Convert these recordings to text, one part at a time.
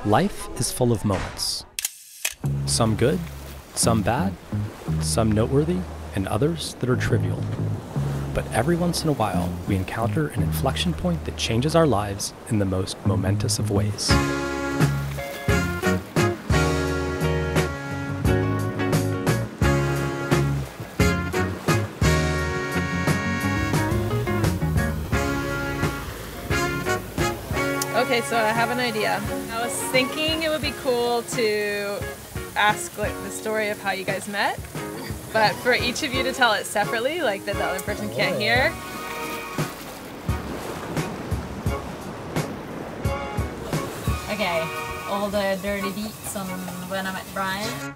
Life is full of moments. Some good, some bad, some noteworthy, and others that are trivial. But every once in a while, we encounter an inflection point that changes our lives in the most momentous of ways. Okay, so I have an idea. I was thinking it would be cool to ask like the story of how you guys met, but for each of you to tell it separately, like that the other person can't hear. Okay, all the dirty deets on when I met Brian.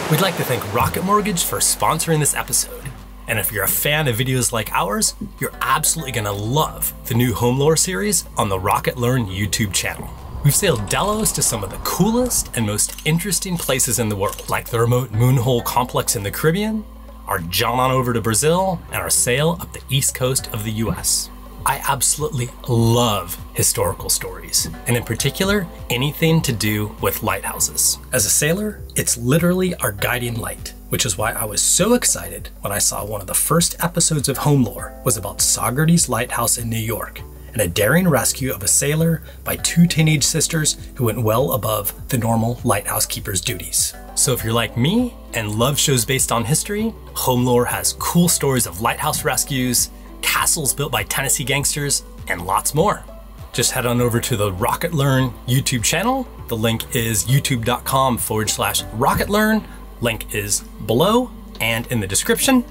We'd like to thank Rocket Mortgage for sponsoring this episode. And if you're a fan of videos like ours, you're absolutely gonna love the new Home Lore series on the Rocket Learn YouTube channel. We've sailed Delos to some of the coolest and most interesting places in the world, like the remote Moonhole complex in the Caribbean, our jaunt on over to Brazil, and our sail up the east coast of the US. I absolutely love historical stories, and in particular, anything to do with lighthouses. As a sailor, it's literally our guiding light, which is why I was so excited when I saw one of the first episodes of Home Lore was about Saugerties Lighthouse in New York, and a daring rescue of a sailor by two teenage sisters who went well above the normal lighthouse keeper's duties. So if you're like me and love shows based on history, Home Lore has cool stories of lighthouse rescues, castles built by Tennessee gangsters, and lots more. Just head on over to the Rocket Learn YouTube channel. The link is youtube.com/RocketLearn. Link is below and in the description.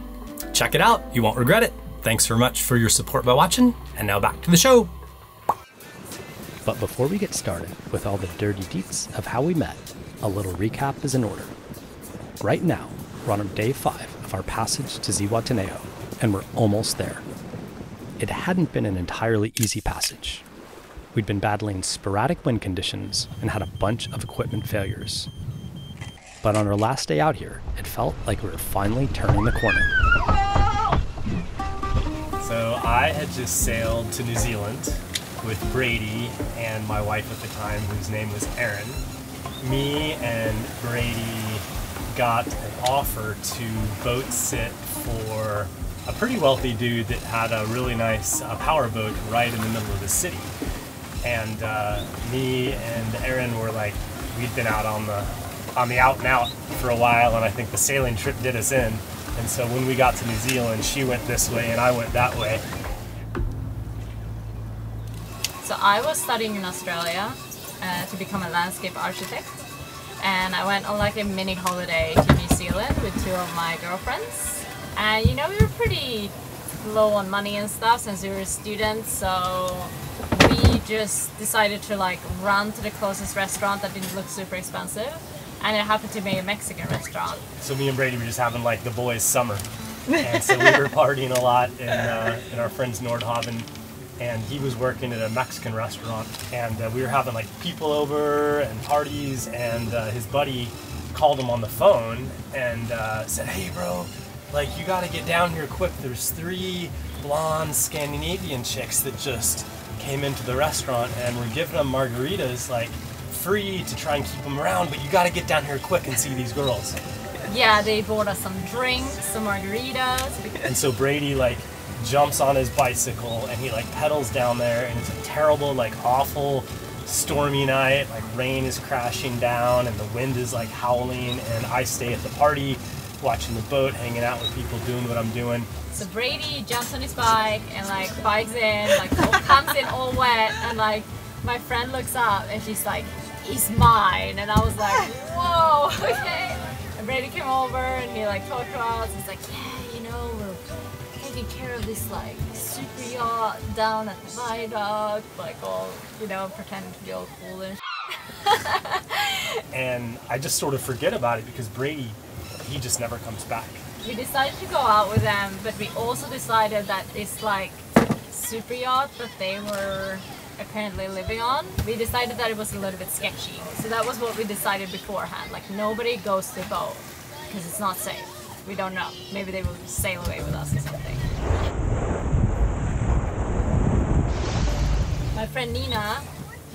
Check it out, you won't regret it. Thanks very much for your support by watching, and now back to the show. But before we get started with all the dirty deets of how we met, a little recap is in order. Right now, we're on day 5 of our passage to Zihuatanejo, and we're almost there. It hadn't been an entirely easy passage. We'd been battling sporadic wind conditions and had a bunch of equipment failures. But on our last day out here, it felt like we were finally turning the corner. So I had just sailed to New Zealand with Brady and my wife at the time, whose name was Erin. Me and Brady got an offer to boat sit for a pretty wealthy dude that had a really nice power boat right in the middle of the city. And me and Erin were like, we'd been out on the out and out for a while, and I think the sailing trip did us in. And so when we got to New Zealand, she went this way and I went that way. So I was studying in Australia to become a landscape architect, and I went on like a mini holiday to New Zealand with 2 of my girlfriends. And you know, we were pretty low on money and stuff since we were students, so we just decided to like run to the closest restaurant that didn't look super expensive, and it happened to be a Mexican restaurant. So me and Brady were just having like the boys' summer, and so we were partying a lot in our friend's Nordhaven, and he was working at a Mexican restaurant, and we were having like people over and parties, and his buddy called him on the phone and said, "Hey bro, like you gotta get down here quick. There's 3 blonde Scandinavian chicks that just came into the restaurant and we're giving them margaritas like free to try and keep them around, but you gotta get down here quick and see these girls." Yeah, they bought us some drinks, some margaritas. And so Brady like jumps on his bicycle and he like pedals down there, and it's a terrible, like awful stormy night. Like rain is crashing down and the wind is like howling, and I stay at the party watching the boat, hanging out with people, doing what I'm doing. So Brady jumps on his bike and like bikes in, like comes in all wet, and like my friend looks up and she's like, "He's mine," and I was like, "Whoa, okay." And Brady came over and he like talked to us. He's like, "Yeah, you know, we'll taking care of this like super yacht down at the viaduct, like all, you know, pretending to be all cool and And I just sort of forget about it because Brady, he just never comes back. we decided to go out with them, but we also decided that this like super yacht that they were apparently living on, we decided that it was a little bit sketchy. So that was what we decided beforehand. Like nobody goes to the boat because it's not safe. We don't know. Maybe they will sail away with us or something. My friend Nina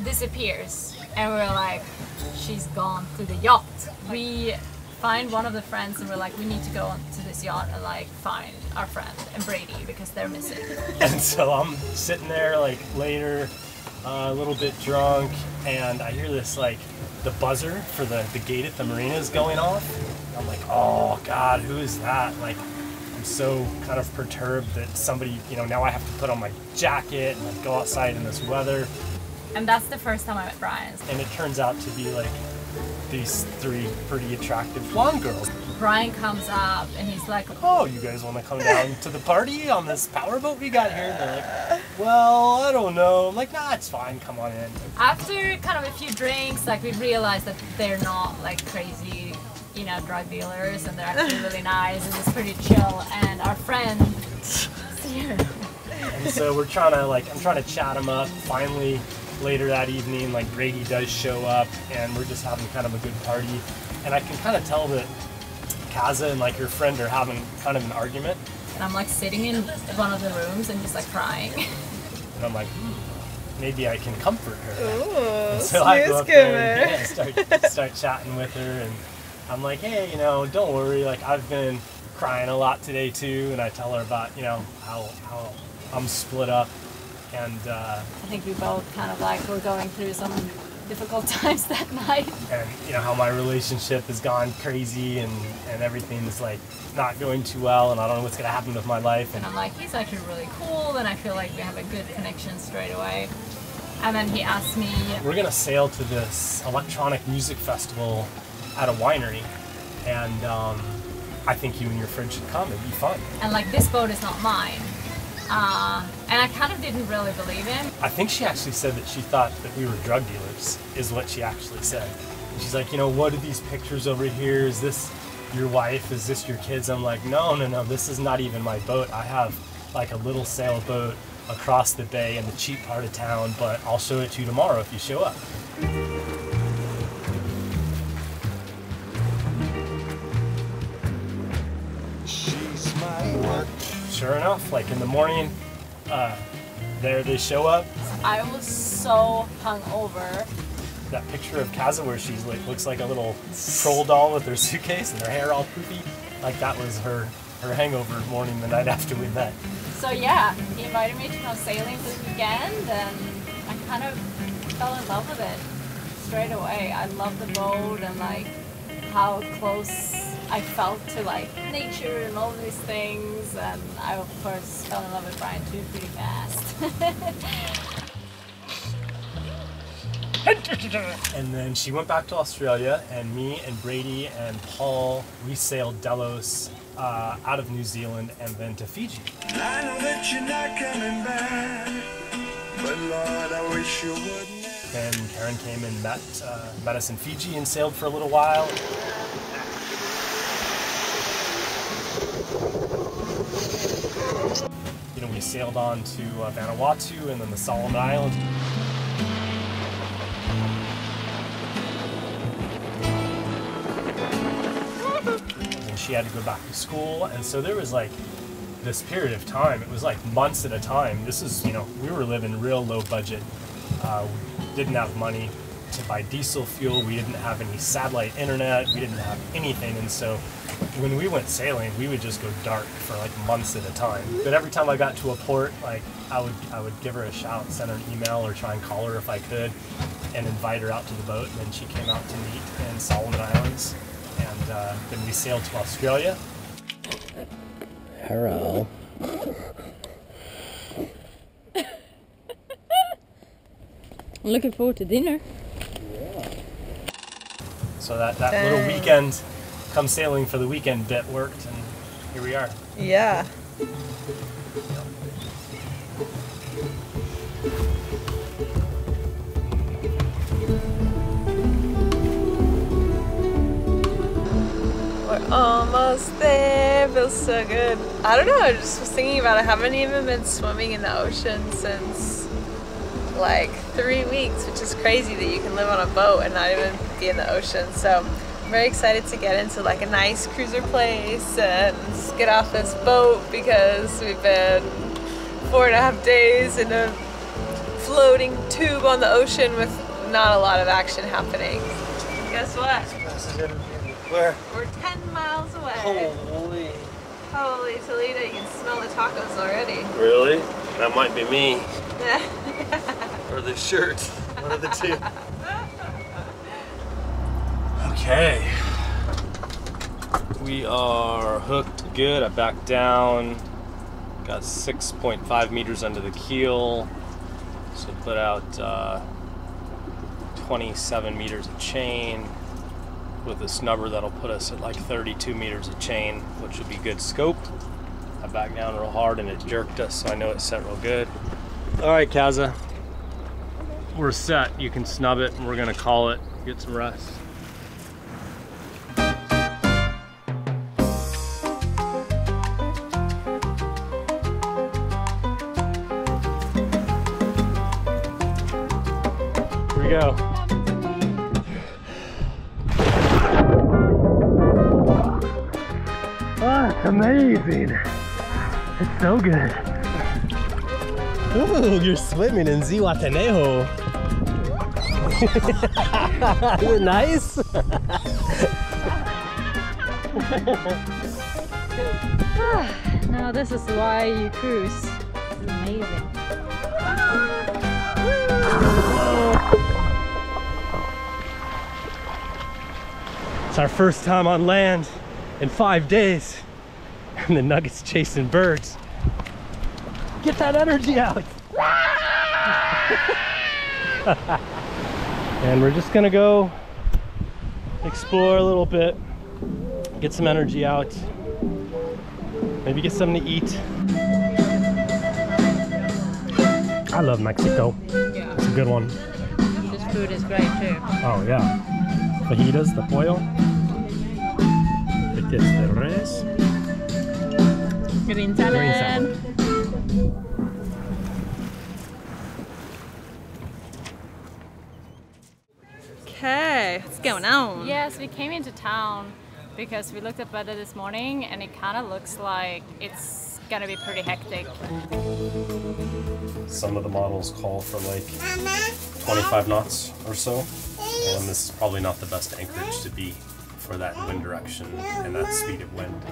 disappears and we're like, she's gone to the yacht. We find one of the friends and we're like, we need to go to this yacht and like find our friend and Brady because they're missing. And so I'm sitting there like later, a little bit drunk, and I hear this like the buzzer for the gate at the marina is going off. I'm like, oh God, who is that? Like, I'm so kind of perturbed that somebody, you know, now I have to put on my jacket and like go outside in this weather. And that's the first time I met Brian. And it turns out to be like these three pretty attractive blonde girls. Brian comes up and he's like, Oh, you guys want to come down to the party on this powerboat we got here? And they're like, well, I don't know. I'm like, nah, it's fine. Come on in. after kind of a few drinks, like we realized that they're not like crazy, you know, drug dealers, and they're actually really nice and it's pretty chill. And our friend, here. And so we're trying to like, I'm trying to chat them up. Finally, later that evening, like Brady does show up and we're just having kind of a good party. And I can kind of tell that Kaza and like her friend are having kind of an argument. And I'm like sitting in one of the rooms and just like crying. And I'm like, maybe I can comfort her. Ooh, And so I go up there and skimmer. start chatting with her, and I'm like, hey, you know, don't worry, like I've been crying a lot today too. And I tell her about, you know, how I'm split up, and I think we both kind of like were going through some difficult times that night. and you know how my relationship has gone crazy, and everything's like not going too well, and I don't know what's gonna happen with my life. And I'm like, he's actually really cool, and I feel like we have a good connection straight away. And then he asked me, We're gonna sail to this electronic music festival at a winery, and I think you and your friend should come. It'd be fun. and like this boat is not mine. And I kind of didn't really believe him. I think she actually said that she thought that we were drug dealers, is what she actually said. And she's like, you know, what are these pictures over here? Is this your wife? Is this your kids? I'm like, no, this is not even my boat. I have like a little sailboat across the bay in the cheap part of town, but I'll show it to you tomorrow if you show up. She's my work. Sure enough, like in the morning, there they show up. I was so hungover. That picture of Kaza where she's like looks like a little troll doll with her suitcase and her hair all poofy, like that was her hangover morning the night after we met. So yeah, he invited me to go sailing this weekend, and I kind of fell in love with it straight away. I love the boat and like how close I felt to like nature and all these things, and I of course fell in love with Brian too pretty fast. And then she went back to Australia, and me and Brady and Paul, we sailed Delos out of New Zealand and then to Fiji. I know that you're not coming back, but Lord, I wish you wouldn't. Then Karen came and met us in Fiji and sailed for a little while. You know, we sailed on to Vanuatu and then the Solomon Islands. And she had to go back to school, and so there was like this period of time, it was like months at a time. This is, you know, we were living real low budget. We didn't have money to buy diesel fuel, we didn't have any satellite internet, we didn't have anything, and so when we went sailing, we would just go dark for like months at a time. But every time I got to a port, like I would give her a shout, send her an email, or try and call her if I could, and invite her out to the boat. And then she came out to meet in Solomon Islands, and then we sailed to Australia. Hello. I'm looking forward to dinner. So that little weekend, come sailing for the weekend bit worked, and here we are. Yeah. We're almost there. Feels so good. I don't know. I just was thinking about it. I haven't even been swimming in the ocean since like 3 weeks, which is crazy that you can live on a boat and not even be in the ocean. So I'm very excited to get into like a nice cruiser place and just get off this boat because we've been 4.5 days in a floating tube on the ocean with not a lot of action happening. Guess what? Where? We're 10 miles away. Holy. Holy Toledo, you can smell the tacos already. Really? That might be me. Or the shirt. One of the two. Okay. We are hooked good. I backed down. Got 6.5 meters under the keel. So put out 27 meters of chain with a snubber that'll put us at like 32 meters of chain, which would be good scope. I backed down real hard and it jerked us, so I know it's set real good. All right, Kaza, we're set. You can snub it and we're gonna call it, get some rest. Here we go. Ah, amazing. It's so good. Ooh, you're swimming in Zihuatanejo. Is it nice? Now this is why you cruise. It's amazing. It's our first time on land in 5 days. And the Nugget's chasing birds. Get that energy out. And we're just gonna go explore a little bit, get some energy out, maybe get something to eat. I love Mexico. Yeah. It's a good one. This food is great too. Oh yeah. Fajitas, the pollo. This the res. Green salad. Okay, what's going on? Yes, we came into town because we looked at weather this morning and it kind of looks like it's gonna be pretty hectic. Some of the models call for like 25 knots or so, and this is probably not the best anchorage to be for that wind direction and that speed of wind.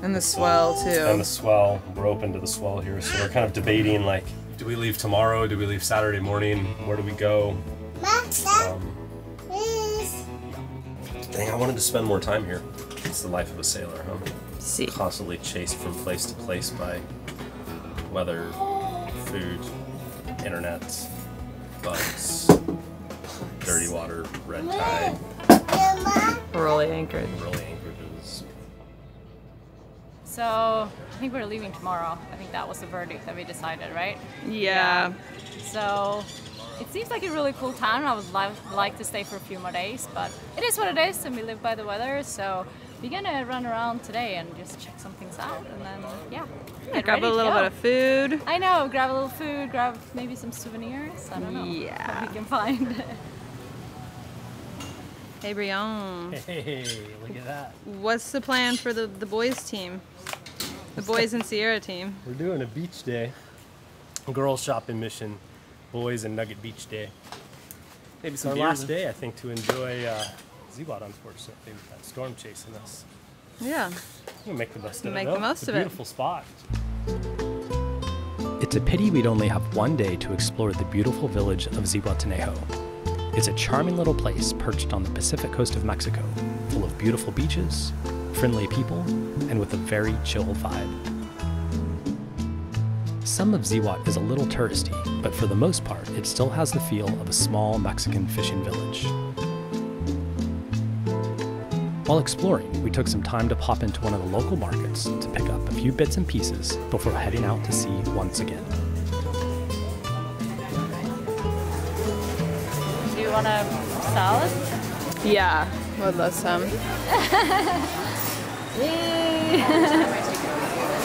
And the swell too. And the swell, we're open to the swell here, so we're kind of debating like, do we leave tomorrow? Do we leave Saturday morning? Where do we go? Dang, I wanted to spend more time here. It's the life of a sailor, huh? See. Constantly chased from place to place by weather, food, internet, bugs, dirty water, red tide, Really anchored. really anchorages. So I think we're leaving tomorrow. I think that was the verdict that we decided, right? Yeah. So it seems like a really cool town. I would like to stay for a few more days, but it is what it is, and we live by the weather. So we're gonna run around today and just check some things out, and then get Grab ready a to little go. bit of food. I know, grab a little food, grab maybe some souvenirs. I don't know Yeah. what we can find. Hey Brian, Hey, look at that. what's the plan for the boys team? The boys and Sierra team. We're doing a beach day. Girls shopping mission. Boys and Nugget Beach Day. Maybe It's some our beers. last day, I think, to enjoy Ziwat, unfortunately, with that storm chasing us. Yeah. We'll make the most of it. Make though. the most It's a of it. beautiful spot. It's a pity we'd only have one day to explore the beautiful village of Zihuatanejo. It's a charming little place perched on the Pacific coast of Mexico, full of beautiful beaches, friendly people, and with a very chill vibe. Some of Zihuat is a little touristy, but for the most part, it still has the feel of a small Mexican fishing village. While exploring, we took some time to pop into one of the local markets to pick up a few bits and pieces before heading out to sea once again. Do you want a salad? Yeah, would love some.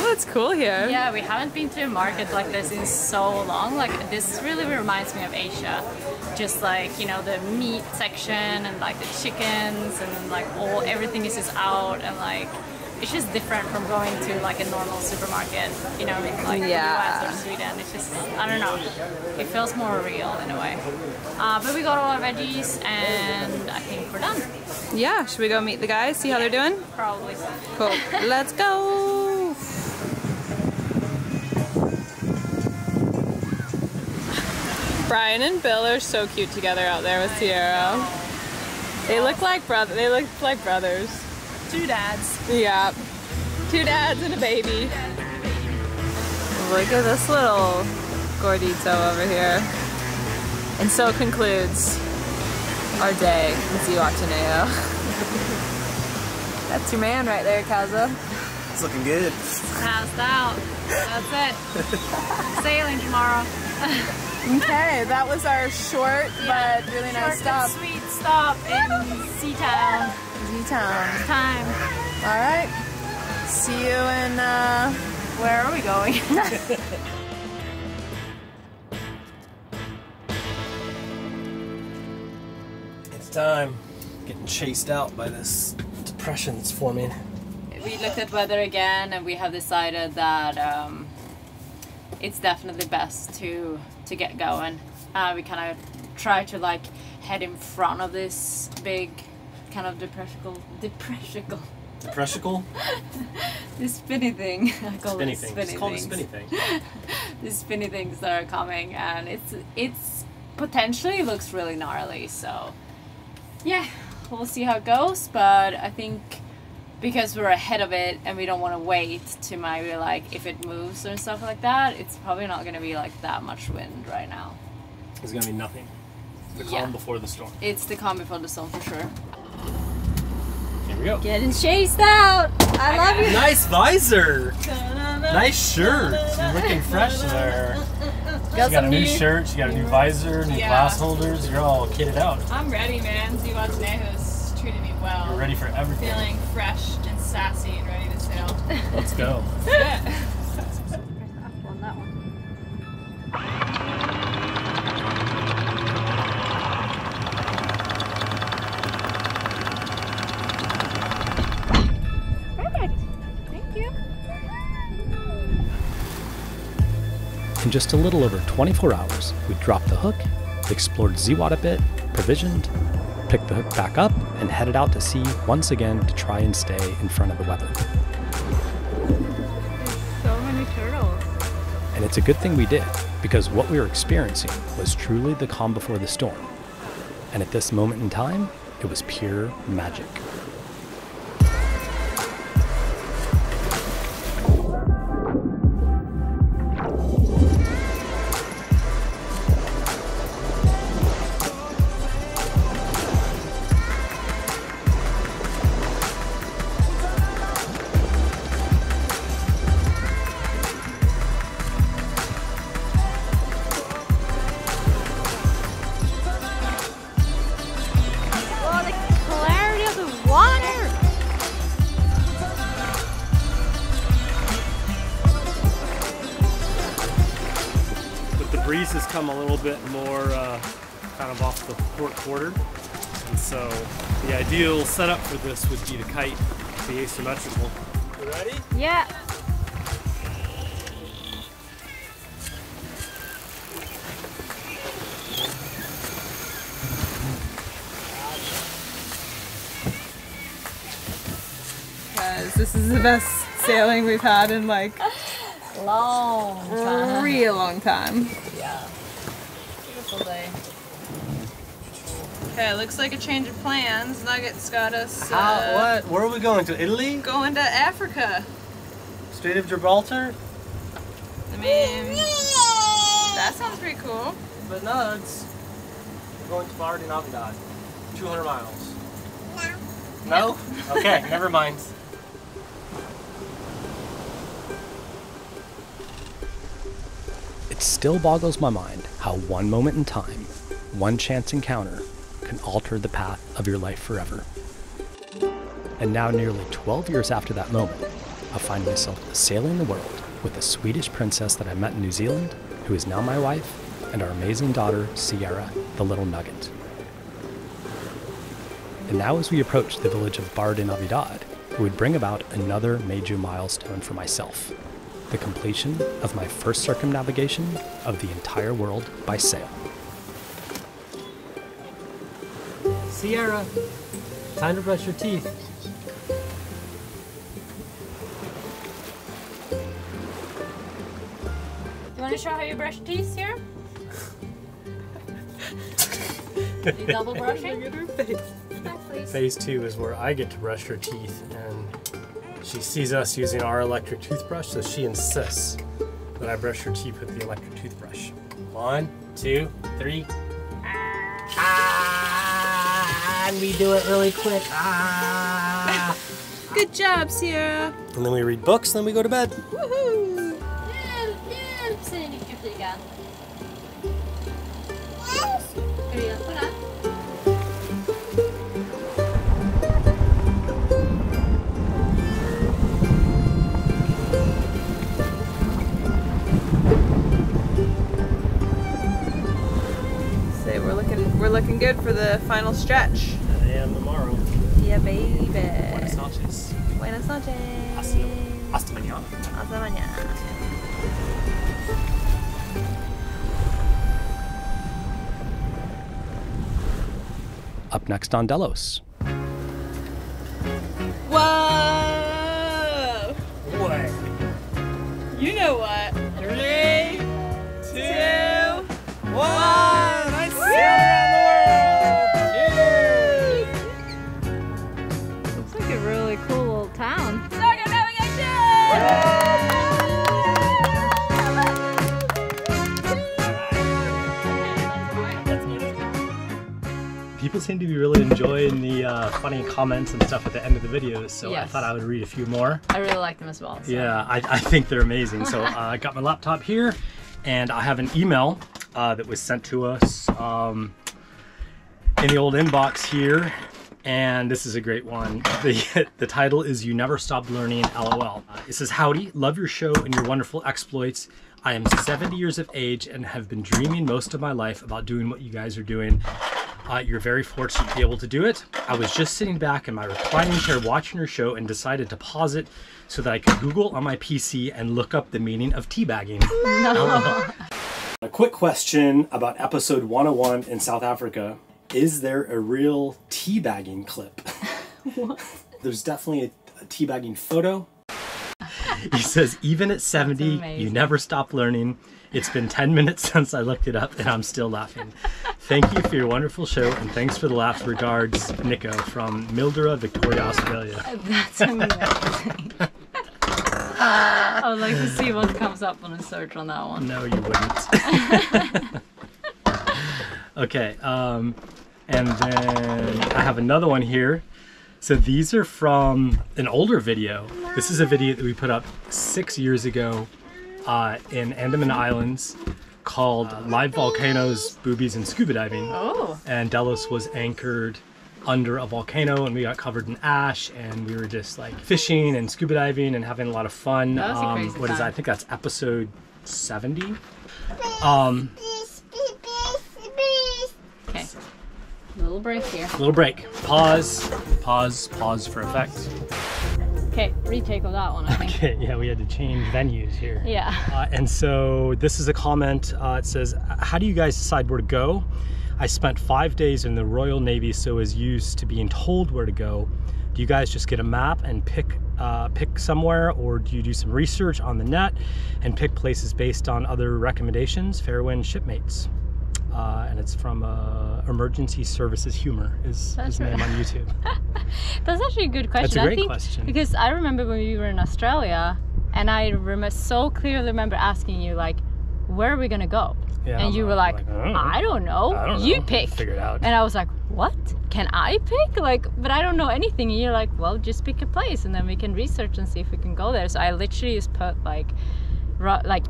Oh, it's cool here. Yeah, we haven't been to a market like this in so long. Like, this really reminds me of Asia. Just like, you know, the meat section and like the chickens and then like everything is just out, and like it's just different from going to like a normal supermarket, you know, in like the US or Sweden. It's just, I don't know, it feels more real in a way. But we got all our veggies and I think we're done. Yeah, should we go meet the guys, see how they're doing? Probably. Cool. Let's go! Brian and Bill are so cute together out there with Sierra. They look like brothers. Two dads. Yeah. Two dads and a baby. Look at this little gordito over here. And so concludes our day in Zihuatanejo. That's your man right there, Kaza. It's looking good. Passed out. That's it. Sailing tomorrow. Okay, that was our short but really nice stop. Sweet stop in Seatown. Z-Town. Time. Alright. See you in, Where are we going? It's time. Getting chased out by this depression that's forming. We looked at weather again and we have decided that it's definitely best to get going. We kind of try to like head in front of this big kind of depressical this spinny thing. I call it spinny It's called a spinny thing. These spinny things that are coming, and it's potentially looks really gnarly, so yeah, we'll see how it goes. But I think because we're ahead of it and we don't want to wait to maybe like if it moves and stuff like that, it's probably not going to be like that much wind right now. It's gonna be nothing. The calm before the storm. It's the calm before the storm for sure. Here we go. Getting chased out! I love you! Nice visor! Nice shirt! You're looking fresh there. She got a new shirt, she got a new visor, new glass holders. You're all kitted out. I'm ready, man. Zihuatanejo's treated me well. You're ready for everything. Feeling fresh and sassy and ready to sail. Let's go. On that one. Perfect. Thank you. In just a little over 24 hours, we dropped the hook, explored Ziwat a bit, provisioned, picked the hook back up, and headed out to sea once again to try and stay in front of the weather. So many turtles. And it's a good thing we did, because what we were experiencing was truly the calm before the storm. And at this moment in time, it was pure magic. Oh, the clarity of the water! But the breeze has come a little bit more kind of off the port quarter. And so the ideal setup for this would be the kite, be asymmetrical. You ready? Yeah. Guys, this is the best sailing we've had in like Long a real long time. Yeah. Beautiful day. Okay, looks like a change of plans. Nuggets got us What? Where are we going to? Italy? going to Africa. Strait of Gibraltar? I mean, that sounds pretty cool. But no, we're going to Florida Navidad. 200 miles. No? Okay, never mind. It still boggles my mind how one moment in time, one chance encounter, can alter the path of your life forever. And now, nearly 12 years after that moment, I find myself sailing the world with a Swedish princess that I met in New Zealand, who is now my wife, and our amazing daughter, Sierra, the little nugget. And now as we approach the village of Bar de Navidad, it would bring about another major milestone for myself, the completion of my first circumnavigation of the entire world by sail. Sierra, time to brush your teeth. You want to show how you brush teeth here? You double brushing? Please. Phase 2 is where I get to brush her teeth, and she sees us using our electric toothbrush, so she insists that I brush her teeth with the electric toothbrush. 1, 2, 3. And we do it really quick. Good job, Sierra. And then we read books, and then we go to bed. Woohoo! Säg ni kan flyga. Ska du hjälpa det? So we're looking good for the final stretch. 10 a.m. tomorrow. Yeah, baby. Buenas noches. Buenas noches. Hasta mañana. Hasta mañana. Up next on Delos. Whoa! What? You know what? 3, 2, 1. I sail around the world! Cheers! Looks like a really cool little town. People seem to be really enjoying the funny comments and stuff at the end of the videos, so I Yes. thought I would read a few more. I really like them as well. So. Yeah, I think they're amazing. So I got my laptop here, and I have an email that was sent to us in the old inbox here, and this is a great one. The title is "You Never Stopped Learning, LOL." It says, "Howdy, love your show and your wonderful exploits. I am 70 years of age and have been dreaming most of my life about doing what you guys are doing. You're very fortunate to be able to do it. I was just sitting back in my reclining chair watching your show and decided to pause it so that I could Google on my PC and look up the meaning of teabagging." No. A quick question about episode 101 in South Africa. Is there a real teabagging clip? What? There's definitely a teabagging photo. He says, "Even at 70, you never stop learning. It's been 10 minutes since I looked it up and I'm still laughing. Thank you for your wonderful show and thanks for the laughs. Regards, Nico from Mildura, Victoria, Australia." That's amazing. I would like to see what comes up on a search on that one. No, you wouldn't. Okay, and then I have another one here. So these are from an older video. This is a video that we put up 6 years ago in Andaman Islands called Live Volcanoes, Boobies, and Scuba Diving. Oh. And Delos was anchored under a volcano and we got covered in ash and we were just like fishing and scuba diving and having a lot of fun. That was a crazy what is time. that? I think that's episode 70. Okay. Little break here. Little break. Pause. Pause. Pause for effect. Okay, retake of that one, I think. Okay, yeah, we had to change venues here. Yeah. And so this is a comment. It says, "How do you guys decide where to go? I spent 5 days in the Royal Navy, so is used to being told where to go. Do you guys just get a map and pick somewhere, or do you do some research on the net and pick places based on other recommendations? Fairwind Shipmates." And it's from Emergency Services Humor is his name on YouTube. That's actually a good question. That's a great I think, question. Because I remember when we were in Australia, and I so clearly remember asking you, like, where are we gonna go? Yeah, and you were like, I don't know. You pick. Figure it out. And I was like, what? Can I pick? Like, but I don't know anything. And you're like, well, just pick a place and then we can research and see if we can go there. So I literally just put like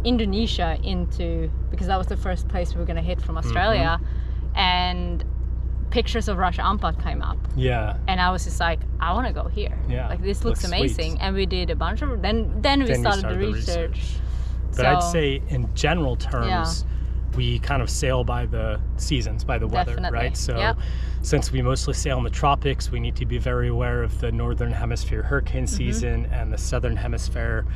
Indonesia into, because that was the first place we were going to hit from Australia. And pictures of Raja Ampat came up. Yeah. And I was just like, I want to go here. Yeah. Like, this looks amazing. Sweet. And we did a bunch of, then we started the research. But I'd say in general terms, we kind of sail by the seasons, by the weather, right? So since we mostly sail in the tropics, we need to be very aware of the northern hemisphere hurricane season and the southern hemisphere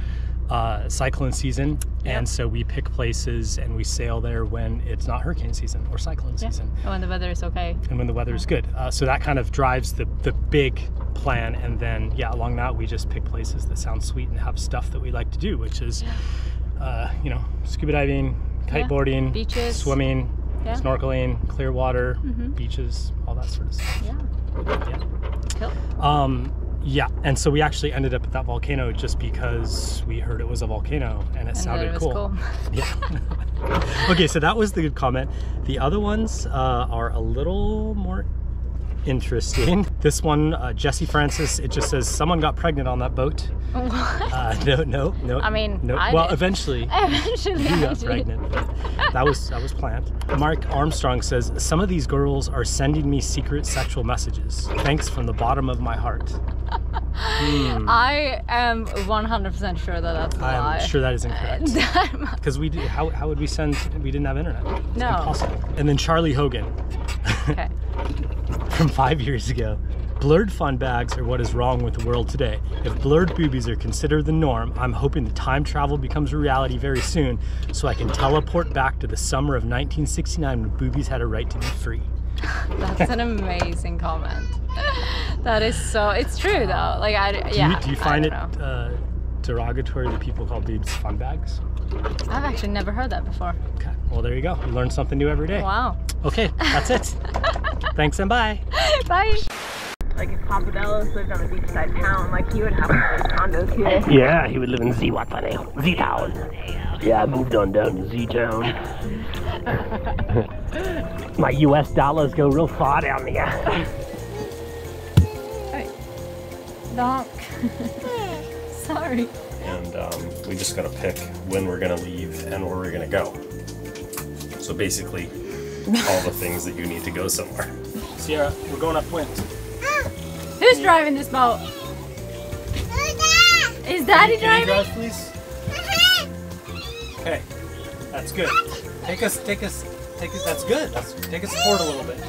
cyclone season. And so we pick places and we sail there when it's not hurricane season or cyclone season. When the weather is okay. And when the weather is good. So that kind of drives the big plan. And then, along that, we just pick places that sound sweet and have stuff that we like to do, which is, scuba diving, kiteboarding, beaches, swimming, snorkeling, clear water, beaches, all that sort of stuff. Cool. And so we actually ended up at that volcano just because we heard it was a volcano and it sounded cool. Okay, so that was the good comment. The other ones are a little more interesting. This one, Jesse Francis, it just says someone got pregnant on that boat. What? No. I mean, no. Eventually he got pregnant. But that was planned. Mark Armstrong says some of these girls are sending me secret sexual messages. Thanks from the bottom of my heart. I am 100% sure that that's a lie. I'm sure that is incorrect. Because we did, how would we send? We didn't have internet. It's impossible. And then Charlie Hogan. Okay. From 5 years ago. Blurred fun bags are what is wrong with the world today. If blurred boobies are considered the norm, I'm hoping that time travel becomes a reality very soon so I can teleport back to the summer of 1969 when boobies had a right to be free. That's an amazing comment. That is so, it's true though. Like, do you find it derogatory that people call boobs fun bags? I've actually never heard that before. Okay, well there you go. You learn something new every day. Wow. Okay, that's it. Thanks and bye. Bye. Like if Papa Dallas lived on a beachside town, like he would have one of those condos here. Yeah, he would live in Z-Town. Yeah, I moved on down to Z-Town. My US dollars go real far down there. Hey. Donk. Sorry. And we just gotta pick when we're gonna leave and where we're gonna go. So basically, all the things that you need to go somewhere. Sierra, we're going upwind. Who's driving this boat? Is Daddy driving? Can you drive, please? Okay, that's good. Take us, that's good. Take us forward a little bit.